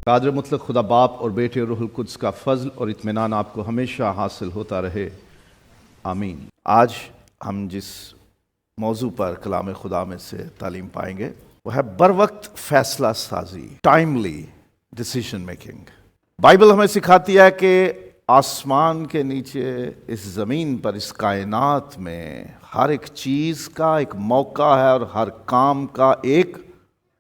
قادر مطلق خدا باپ اور بیٹے اور روح القدس کا فضل اور اطمینان آپ کو ہمیشہ حاصل ہوتا رہے، آمین۔ آج ہم جس موضوع پر کلام خدا میں سے تعلیم پائیں گے وہ ہے بر وقت فیصلہ سازی، ٹائملی ڈیسیژن میکنگ۔ بائبل ہمیں سکھاتی ہے کہ آسمان کے نیچے، اس زمین پر، اس کائنات میں ہر ایک چیز کا ایک موقع ہے اور ہر کام کا ایک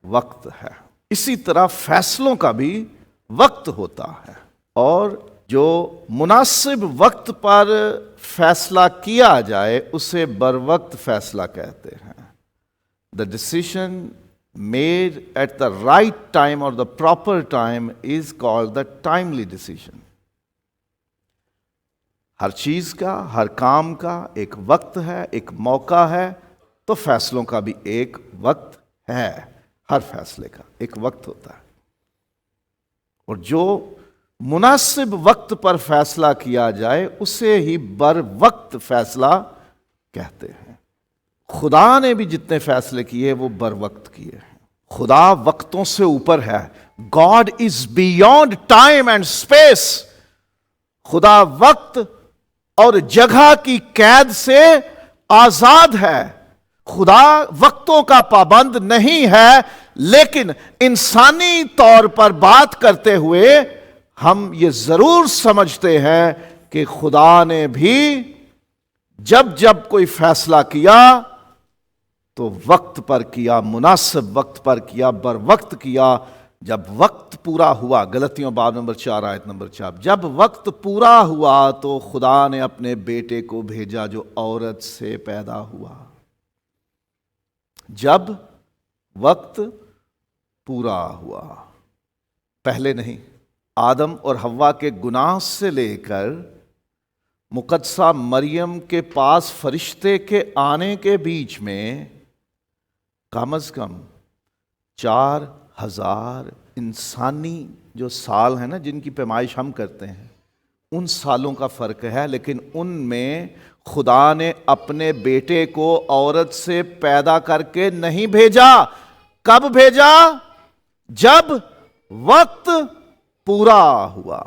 وقت ہے۔ اسی طرح فیصلوں کا بھی وقت ہوتا ہے، اور جو مناسب وقت پر فیصلہ کیا جائے اسے بر وقت فیصلہ کہتے ہیں۔ The decision made at the right time or the proper time is called the timely decision۔ ہر چیز کا، ہر کام کا ایک وقت ہے، ایک موقع ہے، تو فیصلوں کا بھی ایک وقت ہے۔ ہر فیصلے کا ایک وقت ہوتا ہے، اور جو مناسب وقت پر فیصلہ کیا جائے اسے ہی بر وقت فیصلہ کہتے ہیں۔ خدا نے بھی جتنے فیصلے کیے وہ بر وقت کیے ہیں۔ خدا وقتوں سے اوپر ہے۔ God is beyond time and space۔ خدا وقت اور جگہ کی قید سے آزاد ہے۔ خدا وقتوں کا پابند نہیں ہے، لیکن انسانی طور پر بات کرتے ہوئے ہم یہ ضرور سمجھتے ہیں کہ خدا نے بھی جب کوئی فیصلہ کیا تو وقت پر کیا، مناسب وقت پر کیا، بر وقت کیا۔ جب وقت پورا ہوا، غلطیوں باب نمبر 4 آیت نمبر 4، جب وقت پورا ہوا تو خدا نے اپنے بیٹے کو بھیجا جو عورت سے پیدا ہوا۔ جب وقت پورا ہوا، پہلے نہیں۔ آدم اور حوا کے گناہ سے لے کر مقدسہ مریم کے پاس فرشتے کے آنے کے بیچ میں کم از کم 4000 انسانی جو سال ہیں نا، جن کی پیمائش ہم کرتے ہیں، ان سالوں کا فرق ہے، لیکن ان میں خدا نے اپنے بیٹے کو عورت سے پیدا کر کے نہیں بھیجا۔ کب بھیجا؟ جب وقت پورا ہوا۔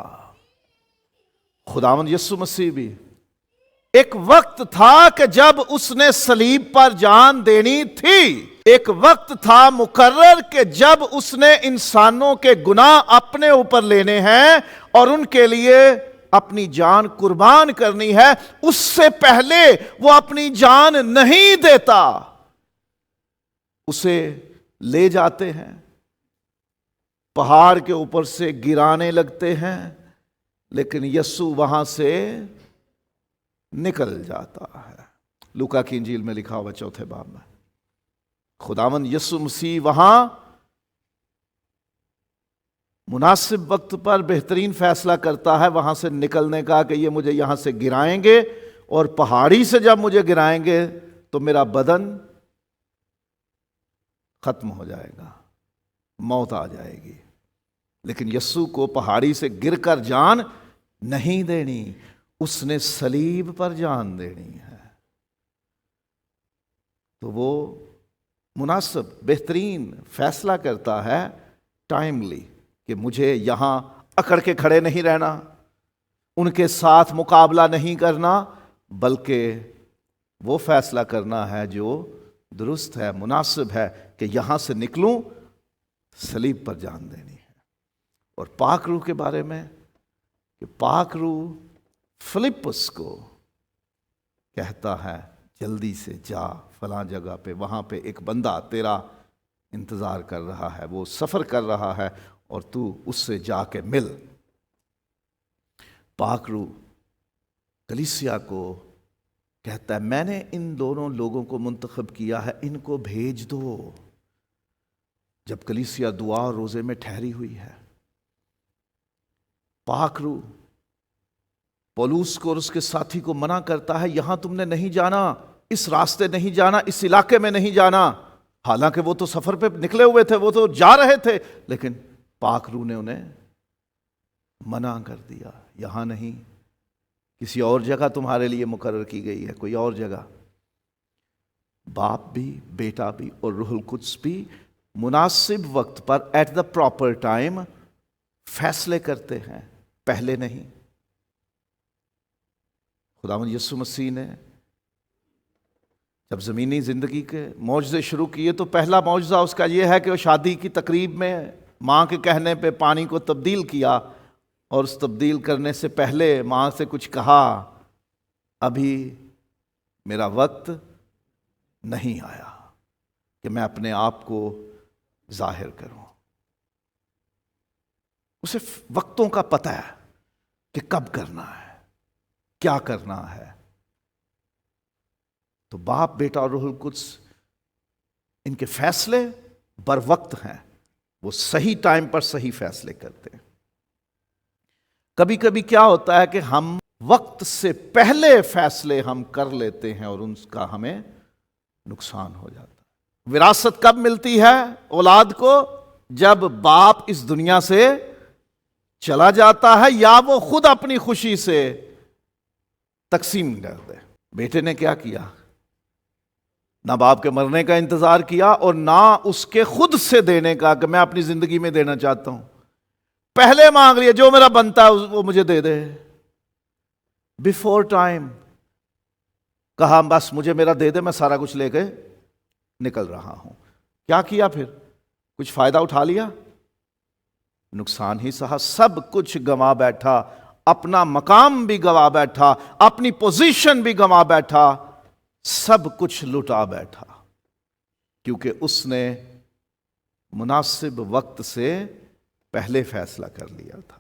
خداوند یسوع مسیح بھی ایک وقت تھا کہ جب اس نے صلیب پر جان دینی تھی۔ ایک وقت تھا مقرر کہ جب اس نے انسانوں کے گناہ اپنے اوپر لینے ہیں اور ان کے لیے اپنی جان قربان کرنی ہے۔ اس سے پہلے وہ اپنی جان نہیں دیتا۔ اسے لے جاتے ہیں، پہاڑ کے اوپر سے گرانے لگتے ہیں، لیکن یسوع وہاں سے نکل جاتا ہے۔ لوکا کی انجیل میں لکھا ہوا 4 باب میں خداوند یسوع مسیح وہاں مناسب وقت پر بہترین فیصلہ کرتا ہے وہاں سے نکلنے کا، کہ یہ مجھے یہاں سے گرائیں گے، اور پہاڑی سے جب مجھے گرائیں گے تو میرا بدن ختم ہو جائے گا، موت آ جائے گی۔ لیکن یسوع کو پہاڑی سے گر کر جان نہیں دینی، اس نے صلیب پر جان دینی ہے۔ تو وہ مناسب بہترین فیصلہ کرتا ہے، ٹائملی، کہ مجھے یہاں اکڑ کے کھڑے نہیں رہنا، ان کے ساتھ مقابلہ نہیں کرنا، بلکہ وہ فیصلہ کرنا ہے جو درست ہے، مناسب ہے، کہ یہاں سے نکلوں، صلیب پر جان دینی ہے۔ اور پاک روح کے بارے میں، کہ پاک روح فلپس کو کہتا ہے جلدی سے جا فلاں جگہ پہ، وہاں پہ ایک بندہ تیرا انتظار کر رہا ہے، وہ سفر کر رہا ہے، اور تو اس سے جا کے مل۔ پاک روح کلیسیا کو کہتا ہے میں نے ان دونوں لوگوں کو منتخب کیا ہے، ان کو بھیج دو۔ جب کلیسیا دعا اور روزے میں ٹھہری ہوئی ہے، پاک روح پولس کو اور اس کے ساتھی کو منع کرتا ہے، یہاں تم نے نہیں جانا، اس راستے نہیں جانا، اس علاقے میں نہیں جانا۔ حالانکہ وہ تو سفر پہ نکلے ہوئے تھے، وہ تو جا رہے تھے، لیکن پاک روح نے انہیں منع کر دیا، یہاں نہیں، کسی اور جگہ تمہارے لیے مقرر کی گئی ہے، کوئی اور جگہ۔ باپ بھی، بیٹا بھی اور روح القدس بھی مناسب وقت پر ایٹ دا پراپر ٹائم فیصلے کرتے ہیں، پہلے نہیں۔ خداوند یسوع مسیح نے جب زمینی زندگی کے معجزے شروع کیے تو پہلا معجزہ اس کا یہ ہے کہ وہ شادی کی تقریب میں ماں کے کہنے پہ پانی کو تبدیل کیا، اور اس تبدیل کرنے سے پہلے ماں سے کچھ کہا، ابھی میرا وقت نہیں آیا کہ میں اپنے آپ کو ظاہر کروں۔ اسے وقتوں کا پتہ ہے کہ کب کرنا ہے، کیا کرنا ہے۔ تو باپ، بیٹا اور روح القدس، ان کے فیصلے بر وقت ہیں، وہ صحیح ٹائم پر صحیح فیصلے کرتے ہیں۔ کبھی کبھی کیا ہوتا ہے کہ ہم وقت سے پہلے فیصلے ہم کر لیتے ہیں اور ان کا ہمیں نقصان ہو جاتا ہے۔ وراثت کب ملتی ہے اولاد کو؟ جب باپ اس دنیا سے چلا جاتا ہے یا وہ خود اپنی خوشی سے تقسیم کر دے۔ بیٹے نے کیا کیا؟ نہ باپ کے مرنے کا انتظار کیا اور نہ اس کے خود سے دینے کا کہ میں اپنی زندگی میں دینا چاہتا ہوں۔ پہلے مانگ لیا جو میرا بنتا ہے وہ مجھے دے دے، بیفور ٹائم کہا بس مجھے میرا دے دے، میں سارا کچھ لے کے نکل رہا ہوں۔ کیا کیا پھر؟ کچھ فائدہ اٹھا لیا؟ نقصان ہی سہا، سب کچھ گنوا بیٹھا، اپنا مقام بھی گنوا بیٹھا، اپنی پوزیشن بھی گنوا بیٹھا، سب کچھ لٹا بیٹھا، کیونکہ اس نے مناسب وقت سے پہلے فیصلہ کر لیا تھا۔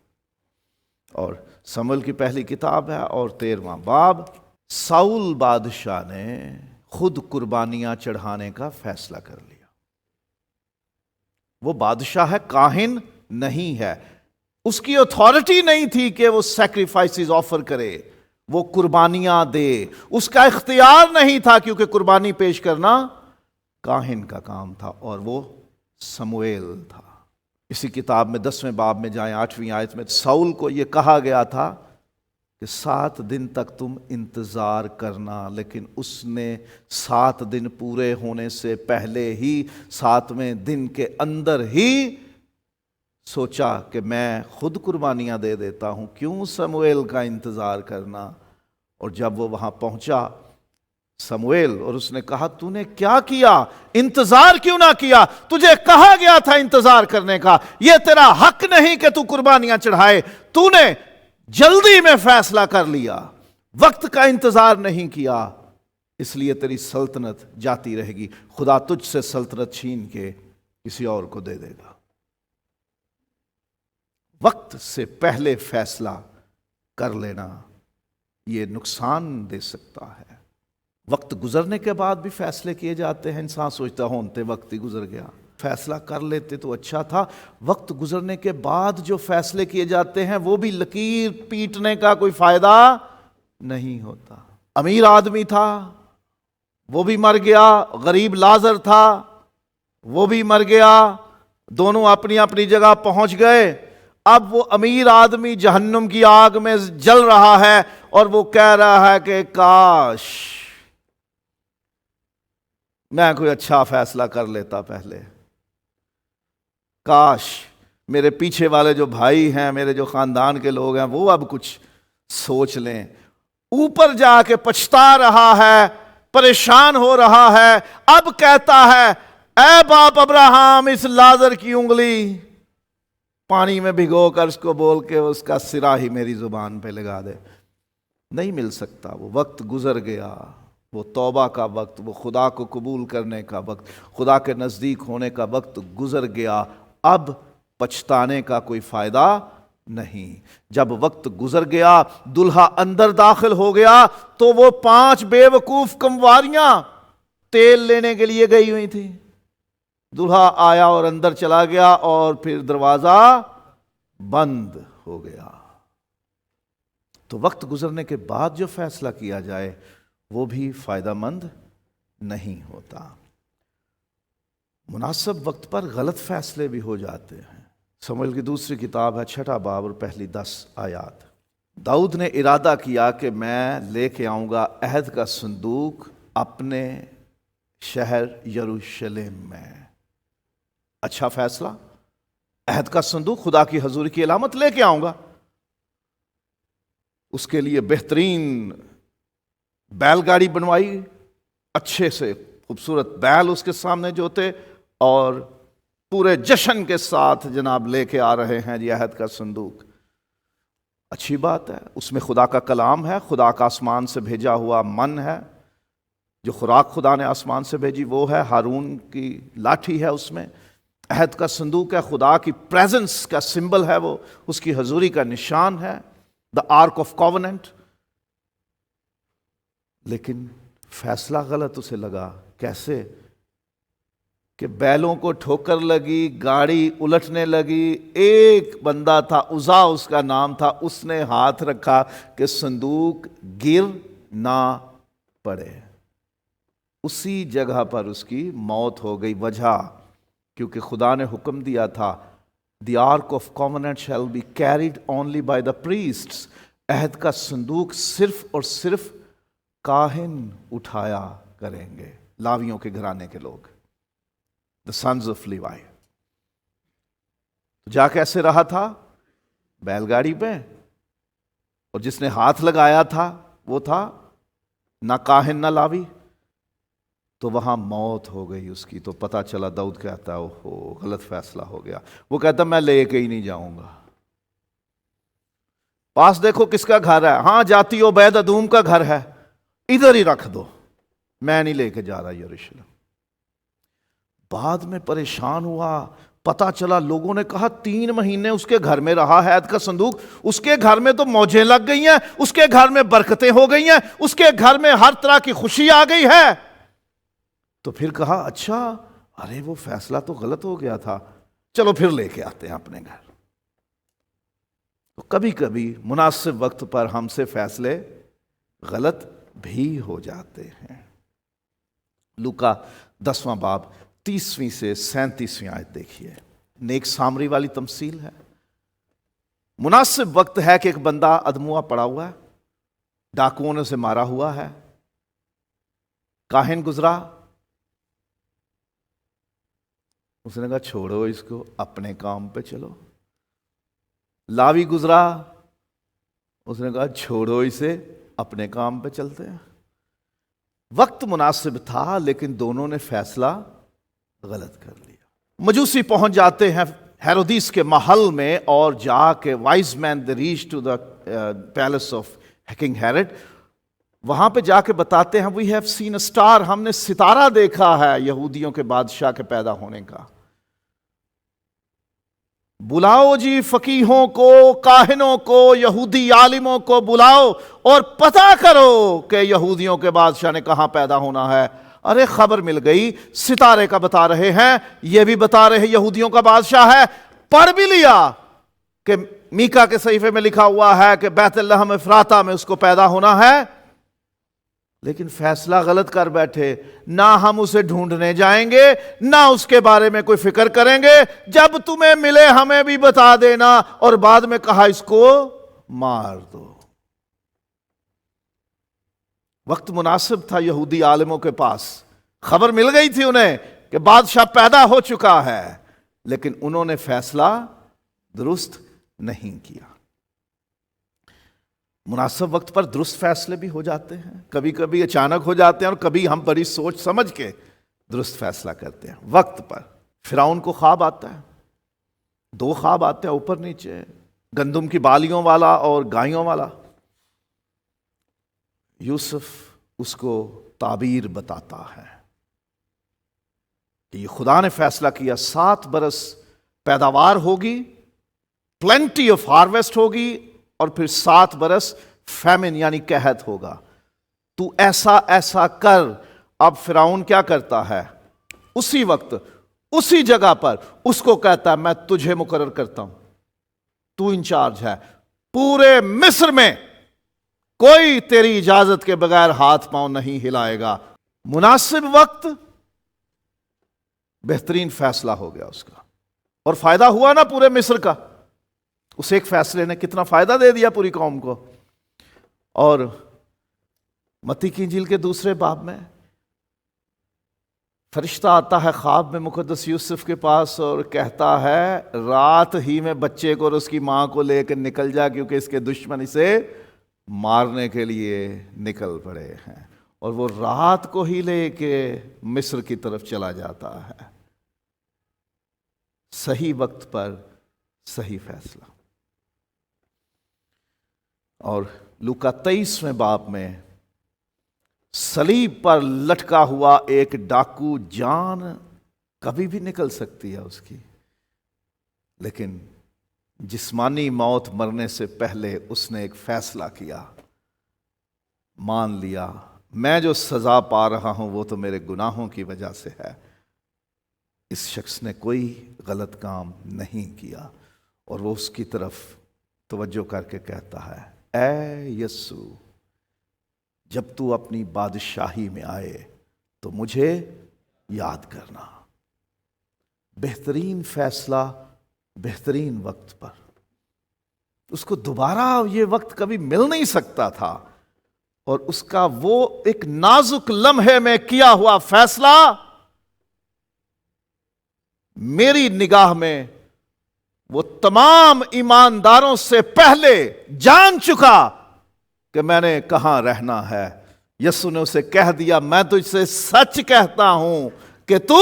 اور سموئیل کی پہلی کتاب ہے اور 13واں باب، ساؤل بادشاہ نے خود قربانیاں چڑھانے کا فیصلہ کر لیا۔ وہ بادشاہ ہے، کاہن نہیں ہے، اس کی اتھارٹی نہیں تھی کہ وہ سیکریفائسز آفر کرے، وہ قربانیاں دے، اس کا اختیار نہیں تھا، کیونکہ قربانی پیش کرنا کاہن کا کام تھا، اور وہ سموئیل تھا۔ اسی کتاب میں 10ویں باب میں جائیں 8ویں آیت میں، ساؤل کو یہ کہا گیا تھا کہ 7 دن تک تم انتظار کرنا، لیکن اس نے 7 دن پورے ہونے سے پہلے ہی 7ویں دن کے اندر ہی سوچا کہ میں خود قربانیاں دے دیتا ہوں، کیوں سموئیل کا انتظار کرنا۔ اور جب وہ وہاں پہنچا سموئیل، اور اس نے کہا تو نے کیا کیا؟ انتظار کیوں نہ کیا؟ تجھے کہا گیا تھا انتظار کرنے کا، یہ تیرا حق نہیں کہ تو قربانیاں چڑھائے، تو نے جلدی میں فیصلہ کر لیا، وقت کا انتظار نہیں کیا، اس لیے تیری سلطنت جاتی رہے گی، خدا تجھ سے سلطنت چھین کے کسی اور کو دے دے گا۔ وقت سے پہلے فیصلہ کر لینا یہ نقصان دے سکتا ہے۔ وقت گزرنے کے بعد بھی فیصلے کیے جاتے ہیں، انسان سوچتا ہونتے وقت ہی گزر گیا، فیصلہ کر لیتے تو اچھا تھا۔ وقت گزرنے کے بعد جو فیصلے کیے جاتے ہیں وہ بھی لکیر پیٹنے کا کوئی فائدہ نہیں ہوتا۔ امیر آدمی تھا وہ بھی مر گیا، غریب لازر تھا وہ بھی مر گیا، دونوں اپنی اپنی جگہ پہنچ گئے۔ اب وہ امیر آدمی جہنم کی آگ میں جل رہا ہے اور وہ کہہ رہا ہے کہ کاش میں کوئی اچھا فیصلہ کر لیتا پہلے، کاش میرے پیچھے والے جو بھائی ہیں، میرے جو خاندان کے لوگ ہیں، وہ اب کچھ سوچ لیں۔ اوپر جا کے پچھتا رہا ہے، پریشان ہو رہا ہے، اب کہتا ہے اے باپ ابراہم، اس لازر کی انگلی پانی میں بھگو کر اس کو بول کے اس کا سرا ہی میری زبان پہ لگا دے۔ نہیں مل سکتا، وہ وقت گزر گیا، وہ توبہ کا وقت، وہ خدا کو قبول کرنے کا وقت، خدا کے نزدیک ہونے کا وقت گزر گیا، اب پچھتانے کا کوئی فائدہ نہیں۔ جب وقت گزر گیا، دلہا اندر داخل ہو گیا تو وہ 5 بے وقوف کنواریاں تیل لینے کے لیے گئی ہوئی تھی۔ دلہا آیا اور اندر چلا گیا اور پھر دروازہ بند ہو گیا۔ تو وقت گزرنے کے بعد جو فیصلہ کیا جائے وہ بھی فائدہ مند نہیں ہوتا۔ مناسب وقت پر غلط فیصلے بھی ہو جاتے ہیں۔ سموئیل کی دوسری کتاب ہے 6واں باب اور پہلی 10 آیات۔ داؤد نے ارادہ کیا کہ میں لے کے آؤں گا عہد کا صندوق اپنے شہر یروشلم میں۔ اچھا فیصلہ، عہد کا صندوق خدا کی حضوری کی علامت لے کے آؤں گا. اس کے لیے بہترین بیل گاڑی بنوائی، اچھے سے خوبصورت بیل اس کے سامنے جو تھے، اور پورے جشن کے ساتھ جناب لے کے آ رہے ہیں یہ عہد کا صندوق. اچھی بات ہے، اس میں خدا کا کلام ہے، خدا کا آسمان سے بھیجا ہوا من ہے، جو خوراک خدا نے آسمان سے بھیجی وہ ہے، ہارون کی لاٹھی ہے اس میں، عہد کا صندوق ہے، خدا کی پریزنس کا سمبل ہے، وہ اس کی حضوری کا نشان ہے، دا آرک آف کووننٹ. لیکن فیصلہ غلط اسے لگا. کیسے؟ کہ بیلوں کو ٹھوکر لگی، گاڑی الٹنے لگی. ایک بندہ تھا، عزا اس کا نام تھا، اس نے ہاتھ رکھا کہ صندوق گر نہ پڑے. اسی جگہ پر اس کی موت ہو گئی. وجہ کیونکہ خدا نے حکم دیا تھا the ark of covenant shall be carried only by the priests. عہد کا صندوق صرف اور صرف کاہن اٹھایا کریں گے، لاویوں کے گھرانے کے لوگ، the sons of Levi. جا کیسے رہا تھا؟ بیل گاڑی پہ، اور جس نے ہاتھ لگایا تھا وہ تھا نہ کاہن نہ لاوی. تو وہاں موت ہو گئی اس کی. تو پتہ چلا، داؤد کہتا ہے اوہو غلط فیصلہ ہو گیا. وہ کہتا میں لے کے ہی نہیں جاؤں گا. پاس دیکھو کس کا گھر ہے؟ ہاں جاتی عبید ادوم کا گھر ہے، ادھر ہی رکھ دو، میں نہیں لے کے جا رہا یروشلم. بعد میں پریشان ہوا، پتا چلا لوگوں نے کہا 3 مہینے اس کے گھر میں رہا ہے عہد کا صندوق، اس کے گھر میں تو موجیں لگ گئی ہیں، اس کے گھر میں برکتیں ہو گئی ہیں، اس کے گھر میں ہر طرح کی خوشی آ گئی ہے. تو پھر کہا اچھا، ارے وہ فیصلہ تو غلط ہو گیا تھا، چلو پھر لے کے آتے ہیں اپنے گھر. تو کبھی کبھی مناسب وقت پر ہم سے فیصلے غلط بھی ہو جاتے ہیں. لوکا 10واں باب 30ویں سے 37ویں آیت دیکھیے. نیک سامری والی تمثیل ہے. مناسب وقت ہے کہ ایک بندہ ادموا پڑا ہوا ہے، ڈاکوؤں نے اسے مارا ہوا ہے. کاہن گزرا، اس نے کہا چھوڑو اس کو، اپنے کام پہ چلو. لاوی گزرا، اس نے کہا چھوڑو اسے، اپنے کام پہ چلتے ہیں. وقت مناسب تھا لیکن دونوں نے فیصلہ غلط کر لیا. مجوسی پہنچ جاتے ہیں ہیرودیس کے محل میں، اور جا کے wise men they reach to the palace of king Herod. وہاں پہ جا کے بتاتے ہیں we have seen a star, ہم نے ستارہ دیکھا ہے یہودیوں کے بادشاہ کے پیدا ہونے کا. بلاؤ جی فقیہوں کو، کاہنوں کو، یہودی عالموں کو بلاؤ اور پتہ کرو کہ یہودیوں کے بادشاہ نے کہاں پیدا ہونا ہے. ارے خبر مل گئی، ستارے کا بتا رہے ہیں، یہ بھی بتا رہے ہیں یہودیوں کا بادشاہ ہے. پڑھ بھی لیا کہ میکا کے صحیفے میں لکھا ہوا ہے کہ بیت لحم افراطہ میں اس کو پیدا ہونا ہے. لیکن فیصلہ غلط کر بیٹھے. نہ ہم اسے ڈھونڈنے جائیں گے، نہ اس کے بارے میں کوئی فکر کریں گے، جب تمہیں ملے ہمیں بھی بتا دینا. اور بعد میں کہا اس کو مار دو. وقت مناسب تھا یہودی عالموں کے پاس، خبر مل گئی تھی انہیں کہ بادشاہ پیدا ہو چکا ہے، لیکن انہوں نے فیصلہ درست نہیں کیا. مناسب وقت پر درست فیصلے بھی ہو جاتے ہیں، کبھی کبھی اچانک ہو جاتے ہیں، اور کبھی ہم بڑی سوچ سمجھ کے درست فیصلہ کرتے ہیں. وقت پر فرعون کو خواب آتا ہے، 2 خواب آتے ہیں اوپر نیچے، گندم کی بالیوں والا اور گایوں والا. یوسف اس کو تعبیر بتاتا ہے کہ یہ خدا نے فیصلہ کیا 7 برس پیداوار ہوگی، پلینٹی آف ہارویسٹ ہوگی، اور پھر 7 برس فیمن یعنی قحط ہوگا. تو ایسا ایسا کر. اب فرعون کیا کرتا ہے؟ اسی وقت اسی جگہ پر اس کو کہتا ہے میں تجھے مقرر کرتا ہوں، تو انچارج ہے. پورے مصر میں کوئی تیری اجازت کے بغیر ہاتھ پاؤں نہیں ہلائے گا. مناسب وقت، بہترین فیصلہ ہو گیا اس کا، اور فائدہ ہوا نا پورے مصر کا. اس ایک فیصلے نے کتنا فائدہ دے دیا پوری قوم کو. اور متی کی انجیل کے 2 باب میں فرشتہ آتا ہے خواب میں مقدس یوسف کے پاس اور کہتا ہے رات ہی میں بچے کو اور اس کی ماں کو لے کر نکل جا، کیونکہ اس کے دشمن اسے مارنے کے لیے نکل پڑے ہیں۔ اور وہ رات کو ہی لے کے مصر کی طرف چلا جاتا ہے۔ صحیح وقت پر صحیح فیصلہ۔ اور لوکا 23ویں باب میں صلیب پر لٹکا ہوا ایک ڈاکو، جان کبھی بھی نکل سکتی ہے اس کی، لیکن جسمانی موت مرنے سے پہلے اس نے ایک فیصلہ کیا، مان لیا میں جو سزا پا رہا ہوں وہ تو میرے گناہوں کی وجہ سے ہے۔ اس شخص نے کوئی غلط کام نہیں کیا، اور وہ اس کی طرف توجہ کر کے کہتا ہے اے یسوع، جب تو اپنی بادشاہی میں آئے تو مجھے یاد کرنا۔ بہترین فیصلہ بہترین وقت پر۔ اس کو دوبارہ یہ وقت کبھی مل نہیں سکتا تھا، اور اس کا وہ ایک نازک لمحے میں کیا ہوا فیصلہ میری نگاہ میں وہ تمام ایمانداروں سے پہلے جان چکا کہ میں نے کہاں رہنا ہے۔ یسوع نے اسے کہہ دیا میں تجھ سے سچ کہتا ہوں کہ تو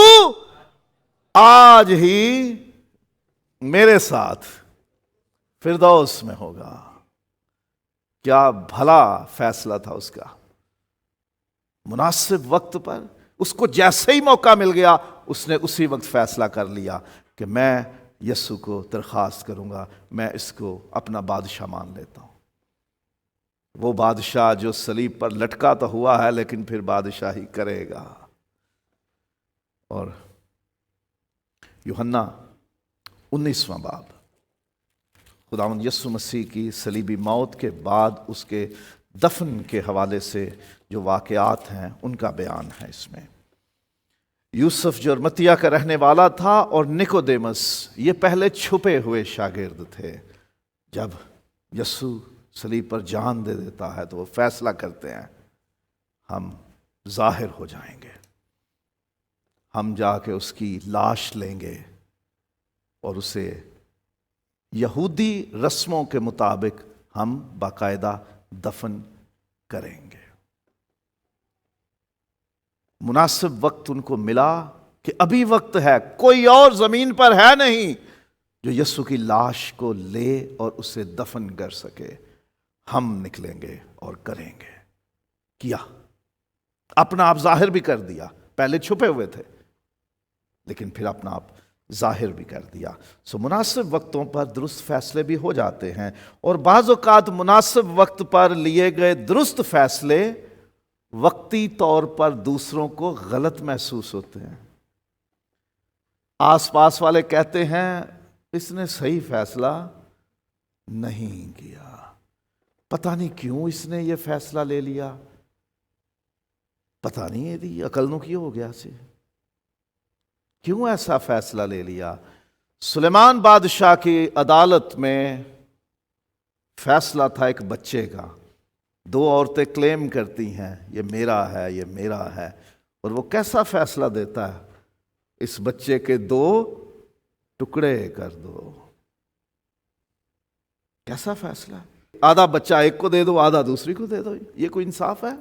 آج ہی میرے ساتھ فردوس میں ہوگا۔ کیا بھلا فیصلہ تھا اس کا۔ مناسب وقت پر اس کو جیسے ہی موقع مل گیا اس نے اسی وقت فیصلہ کر لیا کہ میں یسوع کو درخواست کروں گا، میں اس کو اپنا بادشاہ مان لیتا ہوں۔ وہ بادشاہ جو صلیب پر لٹکا تو ہوا ہے، لیکن پھر بادشاہی کرے گا۔ اور یوحنا 19واں باب، خداوند یسوع مسیح کی صلیبی موت کے بعد اس کے دفن کے حوالے سے جو واقعات ہیں ان کا بیان ہے اس میں۔ یوسف جو ارمتیہ کا رہنے والا تھا اور نکودیمس، یہ پہلے چھپے ہوئے شاگرد تھے۔ جب یسوع صلیب پر جان دے دیتا ہے تو وہ فیصلہ کرتے ہیں ہم ظاہر ہو جائیں گے، ہم جا کے اس کی لاش لیں گے اور اسے یہودی رسموں کے مطابق ہم باقاعدہ دفن کریں گے۔ مناسب وقت ان کو ملا کہ ابھی وقت ہے، کوئی اور زمین پر ہے نہیں جو یسوع کی لاش کو لے اور اسے دفن کر سکے۔ ہم نکلیں گے اور کریں گے۔ کیا اپنا آپ ظاہر بھی کر دیا، پہلے چھپے ہوئے تھے لیکن پھر اپنا آپ ظاہر بھی کر دیا۔ مناسب وقتوں پر درست فیصلے بھی ہو جاتے ہیں، اور بعض اوقات مناسب وقت پر لیے گئے درست فیصلے وقتی طور پر دوسروں کو غلط محسوس ہوتے ہیں۔ آس پاس والے کہتے ہیں اس نے صحیح فیصلہ نہیں کیا، پتہ نہیں کیوں اس نے یہ فیصلہ لے لیا، پتہ نہیں یہ عقل نو کی ہو گیا سی، کیوں ایسا فیصلہ لے لیا۔ سلیمان بادشاہ کی عدالت میں فیصلہ تھا ایک بچے کا۔ دو عورتیں کلیم کرتی ہیں یہ میرا ہے، یہ میرا ہے، اور وہ کیسا فیصلہ دیتا ہے، اس بچے کے 2 ٹکڑے کر دو۔ کیسا فیصلہ ہے؟ آدھا بچہ ایک کو دے دو، آدھا دوسری کو دے دو، یہ کوئی انصاف ہے؟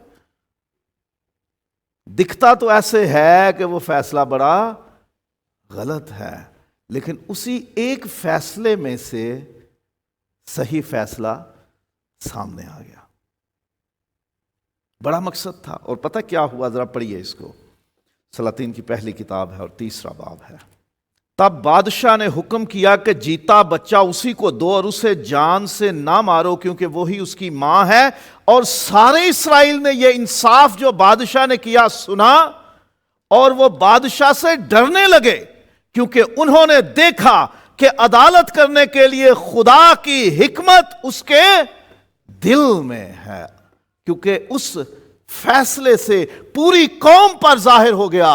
دکھتا تو ایسے ہے کہ وہ فیصلہ بڑا غلط ہے، لیکن اسی ایک فیصلے میں سے صحیح فیصلہ سامنے آ گیا۔ بڑا مقصد تھا، اور پتہ کیا ہوا؟ ذرا پڑھیے اس کو۔ سلاطین کی پہلی کتاب ہے اور 3واں باب ہے۔ تب بادشاہ نے حکم کیا کہ جیتا بچہ اسی کو دو اور اسے جان سے نہ مارو، کیونکہ وہی اس کی ماں ہے۔ اور سارے اسرائیل نے یہ انصاف جو بادشاہ نے کیا سنا، اور وہ بادشاہ سے ڈرنے لگے، کیونکہ انہوں نے دیکھا کہ عدالت کرنے کے لیے خدا کی حکمت اس کے دل میں ہے، کیونکہ اس فیصلے سے پوری قوم پر ظاہر ہو گیا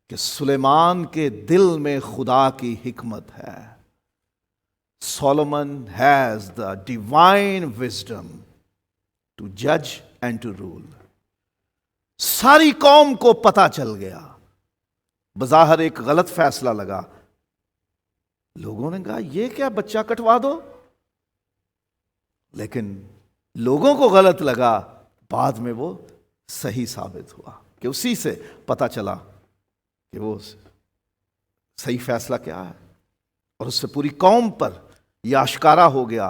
کہ سلیمان کے دل میں خدا کی حکمت ہے۔ Solomon has the divine wisdom to judge and to rule۔ ساری قوم کو پتہ چل گیا بظاہر ایک غلط فیصلہ لگا، لوگوں نے کہا یہ کیا، بچہ کٹوا دو، لیکن لوگوں کو غلط لگا، بعد میں وہ صحیح ثابت ہوا کہ اسی سے پتہ چلا کہ وہ صحیح فیصلہ کیا ہے، اور اس سے پوری قوم پر یہ آشکارا ہو گیا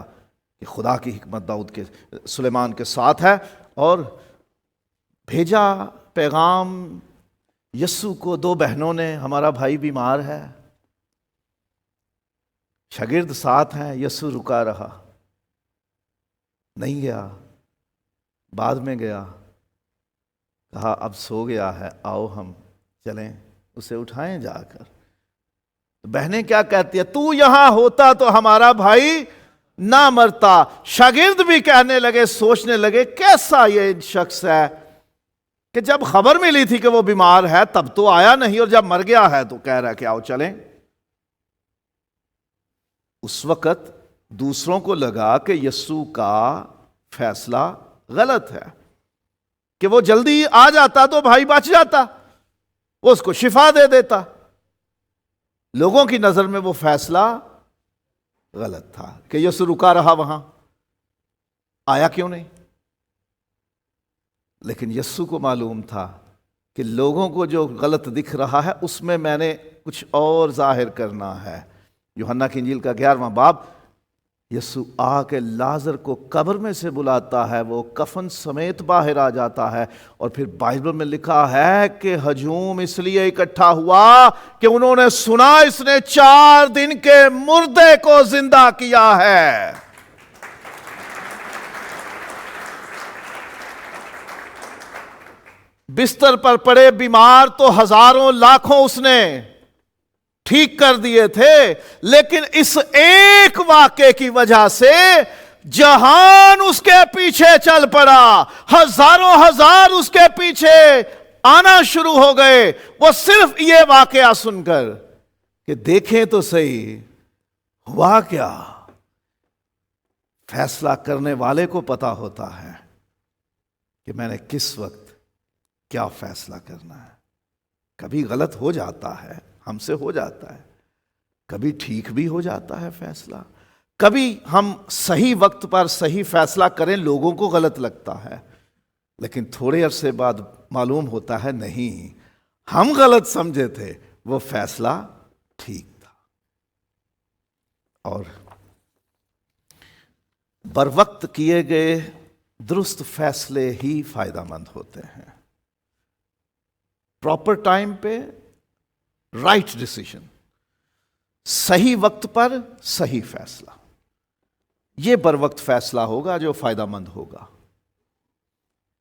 کہ خدا کی حکمت داؤد کے سلیمان کے ساتھ ہے، اور بھیجا پیغام یسوع کو 2 بہنوں نے، ہمارا بھائی بیمار ہے، شاگرد ساتھ ہیں، یسوع رکا رہا، نہیں گیا، بعد میں گیا، کہا اب سو گیا ہے، آؤ ہم چلیں اسے اٹھائیں جا کر۔ بہنیں کیا کہتی ہیں، تو یہاں ہوتا تو ہمارا بھائی نہ مرتا۔ شاگرد بھی کہنے لگے، سوچنے لگے کیسا یہ شخص ہے کہ جب خبر ملی تھی کہ وہ بیمار ہے تب تو آیا نہیں، اور جب مر گیا ہے تو کہہ رہا ہے کہ آؤ چلیں۔ اس وقت دوسروں کو لگا کہ یسوع کا فیصلہ غلط ہے، کہ وہ جلدی آ جاتا تو بھائی بچ جاتا، وہ اس کو شفا دے دیتا۔ لوگوں کی نظر میں وہ فیصلہ غلط تھا کہ یسوع رکا رہا وہاں، آیا کیوں نہیں؟ لیکن یسوع کو معلوم تھا کہ لوگوں کو جو غلط دکھ رہا ہے اس میں نے کچھ اور ظاہر کرنا ہے۔ یوحنا کی انجیل کا 11واں باب، یسوع آ کے لازر کو قبر میں سے بلاتا ہے، وہ کفن سمیت باہر آ جاتا ہے، اور پھر بائبل میں لکھا ہے کہ ہجوم اس لیے اکٹھا ہوا کہ انہوں نے سنا اس نے 4 دن کے مردے کو زندہ کیا ہے۔ بستر پر پڑے بیمار تو ہزاروں لاکھوں اس نے ٹھیک کر دیے تھے، لیکن اس ایک واقعے کی وجہ سے جہان اس کے پیچھے چل پڑا، ہزاروں ہزار اس کے پیچھے آنا شروع ہو گئے، وہ صرف یہ واقعہ سن کر کہ دیکھیں تو صحیح ہوا کیا۔ فیصلہ کرنے والے کو پتا ہوتا ہے کہ میں نے کس وقت کیا فیصلہ کرنا ہے۔ کبھی غلط ہو جاتا ہے، ہم سے ہو جاتا ہے، کبھی ٹھیک بھی ہو جاتا ہے فیصلہ، کبھی ہم صحیح وقت پر صحیح فیصلہ کریں لوگوں کو غلط لگتا ہے، لیکن تھوڑے عرصے بعد معلوم ہوتا ہے نہیں، ہم غلط سمجھے تھے، وہ فیصلہ ٹھیک تھا۔ اور بروقت کیے گئے درست فیصلے ہی فائدہ مند ہوتے ہیں۔ پراپر ٹائم پہ رائٹ ڈیسیژن، صحیح وقت پر صحیح فیصلہ، یہ بروقت فیصلہ ہوگا جو فائدہ مند ہوگا۔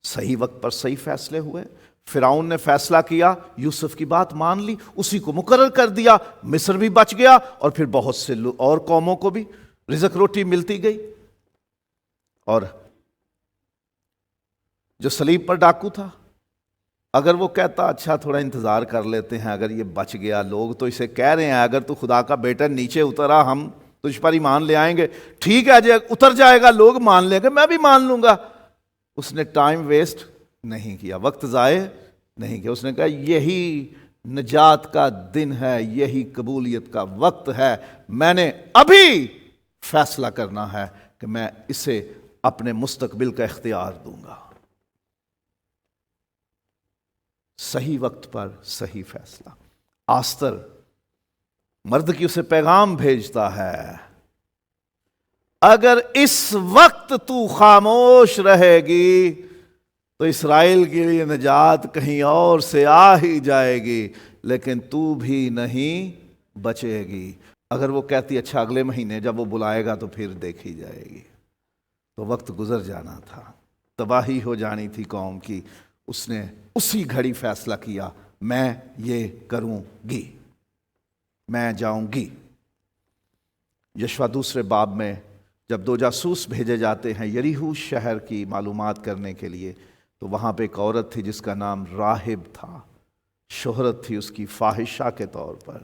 صحیح وقت پر صحیح فیصلے ہوئے، فرعون نے فیصلہ کیا، یوسف کی بات مان لی، اسی کو مقرر کر دیا، مصر بھی بچ گیا، اور پھر بہت سے اور قوموں کو بھی رزق روٹی ملتی گئی۔ اور جو صلیب پر ڈاکو تھا، اگر وہ کہتا اچھا تھوڑا انتظار کر لیتے ہیں، اگر یہ بچ گیا، لوگ تو اسے کہہ رہے ہیں اگر تو خدا کا بیٹا نیچے اترا ہم تجھ پر ایمان لے آئیں گے، ٹھیک ہے جی اتر جائے گا، لوگ مان لیں گے، میں بھی مان لوں گا۔ اس نے ٹائم ویسٹ نہیں کیا، وقت ضائع نہیں کیا، اس نے کہا یہی نجات کا دن ہے، یہی قبولیت کا وقت ہے، میں نے ابھی فیصلہ کرنا ہے کہ میں اسے اپنے مستقبل کا اختیار دوں گا۔ صحیح وقت پر صحیح فیصلہ۔ آستر مرد کی اسے پیغام بھیجتا ہے، اگر اس وقت تو خاموش رہے گی تو اسرائیل کے لیے نجات کہیں اور سے آ ہی جائے گی، لیکن تو بھی نہیں بچے گی۔ اگر وہ کہتی اچھا اگلے مہینے جب وہ بلائے گا تو پھر دیکھی جائے گی، تو وقت گزر جانا تھا، تباہی ہو جانی تھی قوم کی۔ اس نے اسی گھڑی فیصلہ کیا، میں یہ کروں گی، میں جاؤں گی۔ یشوع دوسرے باب میں جب 2 جاسوس بھیجے جاتے ہیں یریحو شہر کی معلومات کرنے کے لیے، تو وہاں پہ ایک عورت تھی جس کا نام راہب تھا، شہرت تھی اس کی فاحشہ کے طور پر۔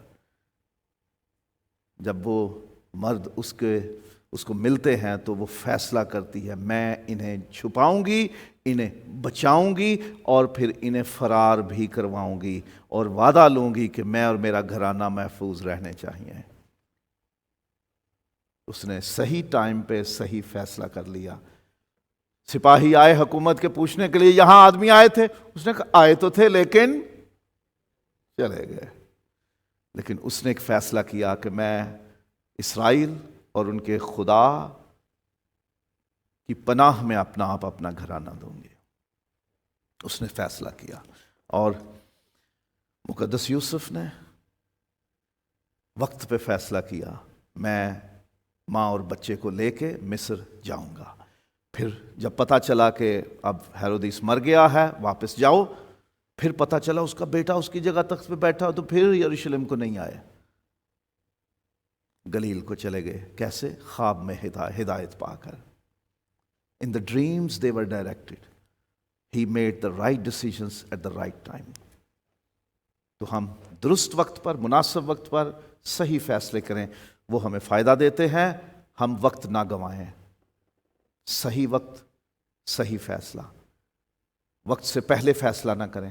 جب وہ مرد اس کو ملتے ہیں تو وہ فیصلہ کرتی ہے میں انہیں چھپاؤں گی انہیں بچاؤں گی اور پھر انہیں فرار بھی کرواؤں گی، اور وعدہ لوں گی کہ میں اور میرا گھرانہ محفوظ رہنے چاہیے۔ اس نے صحیح ٹائم پہ صحیح فیصلہ کر لیا۔ سپاہی آئے حکومت کے پوچھنے کے لیے، یہاں آدمی آئے تھے، اس نے کہا آئے تو تھے لیکن چلے گئے۔ لیکن اس نے ایک فیصلہ کیا کہ میں اسرائیل اور ان کے خدا کی پناہ میں اپنا آپ اپنا گھرانہ دوں گی۔ اس نے فیصلہ کیا، اور مقدس یوسف نے وقت پہ فیصلہ کیا، میں ماں اور بچے کو لے کے مصر جاؤں گا۔ پھر جب پتہ چلا کہ اب ہیرودیس مر گیا ہے، واپس جاؤ، پھر پتہ چلا اس کا بیٹا اس کی جگہ تخت پہ بیٹھا، تو پھر یروشلم کو نہیں آئے، گلیل کو چلے گئے۔ کیسے؟ خواب میں ہدایت پا کر۔ In the dreams they were directed. He made the right decisions at the right time. تو ہم درست وقت پر، مناسب وقت پر صحیح فیصلے کریں، وہ ہمیں فائدہ دیتے ہیں۔ ہم وقت نہ گنوائیں، صحیح وقت صحیح فیصلہ، وقت سے پہلے فیصلہ نہ کریں،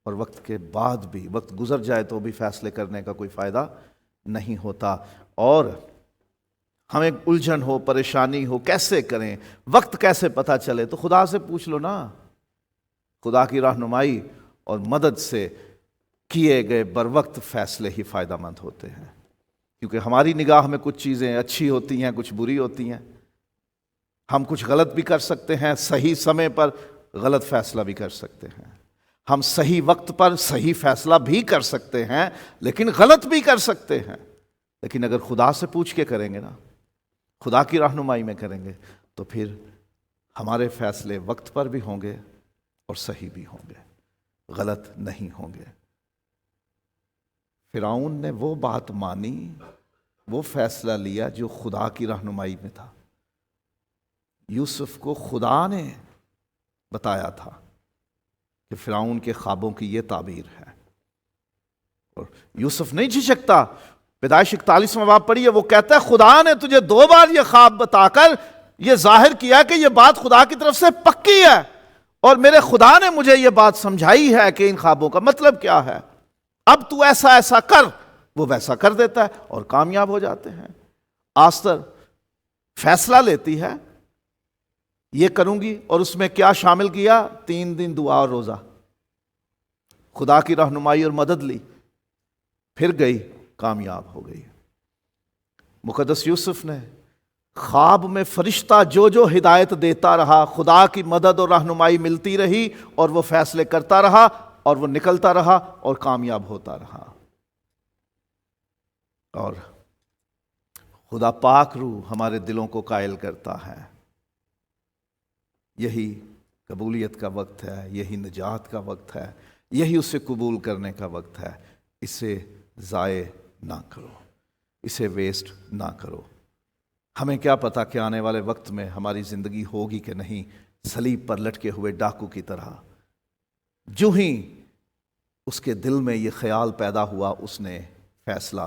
اور وقت کے بعد بھی، وقت گزر جائے تو بھی فیصلے کرنے کا کوئی فائدہ نہیں ہوتا۔ اور ہمیں الجھن ہو، پریشانی ہو، کیسے کریں، وقت کیسے پتہ چلے، تو خدا سے پوچھ لو نا۔ خدا کی رہنمائی اور مدد سے کیے گئے بر وقت فیصلے ہی فائدہ مند ہوتے ہیں، کیونکہ ہماری نگاہ میں کچھ چیزیں اچھی ہوتی ہیں، کچھ بری ہوتی ہیں۔ ہم کچھ غلط بھی کر سکتے ہیں، صحیح سمے پر غلط فیصلہ بھی کر سکتے ہیں۔ ہم صحیح وقت پر صحیح فیصلہ بھی کر سکتے ہیں، لیکن غلط بھی کر سکتے ہیں۔ لیکن اگر خدا سے پوچھ کے کریں گے نا، خدا کی رہنمائی میں کریں گے، تو پھر ہمارے فیصلے وقت پر بھی ہوں گے اور صحیح بھی ہوں گے، غلط نہیں ہوں گے۔ فرعون نے وہ بات مانی، وہ فیصلہ لیا جو خدا کی رہنمائی میں تھا۔ یوسف کو خدا نے بتایا تھا کہ فرعون کے خوابوں کی یہ تعبیر ہے، اور یوسف نہیں جھجکتا۔ پیدائش 41واں باب پڑھیے، وہ کہتا ہے خدا نے تجھے 2 بار یہ خواب بتا کر یہ ظاہر کیا کہ یہ بات خدا کی طرف سے پکی ہے، اور میرے خدا نے مجھے یہ بات سمجھائی ہے کہ ان خوابوں کا مطلب کیا ہے، اب تو ایسا ایسا کر۔ وہ ویسا کر دیتا ہے اور کامیاب ہو جاتے ہیں۔ آستر فیصلہ لیتی ہے، یہ کروں گی، اور اس میں کیا شامل کیا؟ 3 دن دعا اور روزہ، خدا کی رہنمائی اور مدد لی، پھر گئی، کامیاب ہو گئی۔ مقدس یوسف نے خواب میں فرشتہ جو جو ہدایت دیتا رہا، خدا کی مدد اور رہنمائی ملتی رہی، اور وہ فیصلے کرتا رہا، اور وہ نکلتا رہا اور کامیاب ہوتا رہا۔ اور خدا پاک روح ہمارے دلوں کو قائل کرتا ہے، یہی قبولیت کا وقت ہے، یہی نجات کا وقت ہے، یہی اسے قبول کرنے کا وقت ہے۔ اسے ضائع نہ کرو، اسے ویسٹ نہ کرو۔ ہمیں کیا پتا کہ آنے والے وقت میں ہماری زندگی ہوگی کہ نہیں، صلیب پر لٹکے ہوئے ڈاکو کی طرح۔ جو ہی اس کے دل میں یہ خیال پیدا ہوا، اس نے فیصلہ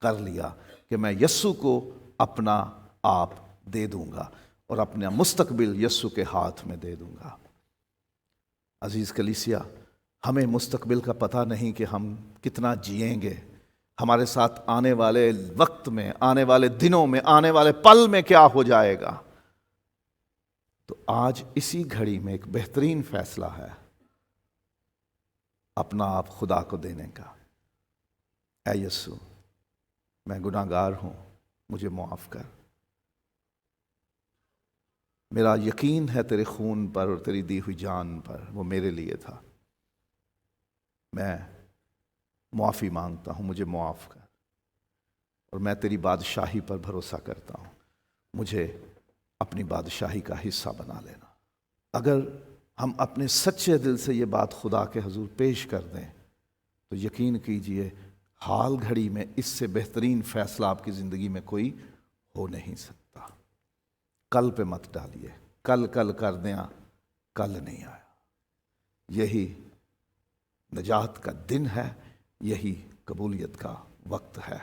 کر لیا کہ میں یسوع کو اپنا آپ دے دوں گا، اور اپنا مستقبل یسوع کے ہاتھ میں دے دوں گا۔ عزیز کلیسیا، ہمیں مستقبل کا پتہ نہیں کہ ہم کتنا جئیں گے، ہمارے ساتھ آنے والے وقت میں، آنے والے دنوں میں، آنے والے پل میں کیا ہو جائے گا۔ تو آج اسی گھڑی میں ایک بہترین فیصلہ ہے اپنا آپ خدا کو دینے کا۔ اے یسوع، میں گناہگار ہوں، مجھے معاف کر۔ میرا یقین ہے تیرے خون پر اور تیری دی ہوئی جان پر، وہ میرے لیے تھا۔ میں معافی مانگتا ہوں، مجھے معاف کر، اور میں تیری بادشاہی پر بھروسہ کرتا ہوں، مجھے اپنی بادشاہی کا حصہ بنا لینا۔ اگر ہم اپنے سچے دل سے یہ بات خدا کے حضور پیش کر دیں تو یقین کیجئے حال گھڑی میں اس سے بہترین فیصلہ آپ کی زندگی میں کوئی ہو نہیں سکتا۔ کل پہ مت ڈالیے، کل کر دیں، کل نہیں آیا۔ یہی نجات کا دن ہے، یہی قبولیت کا وقت ہے۔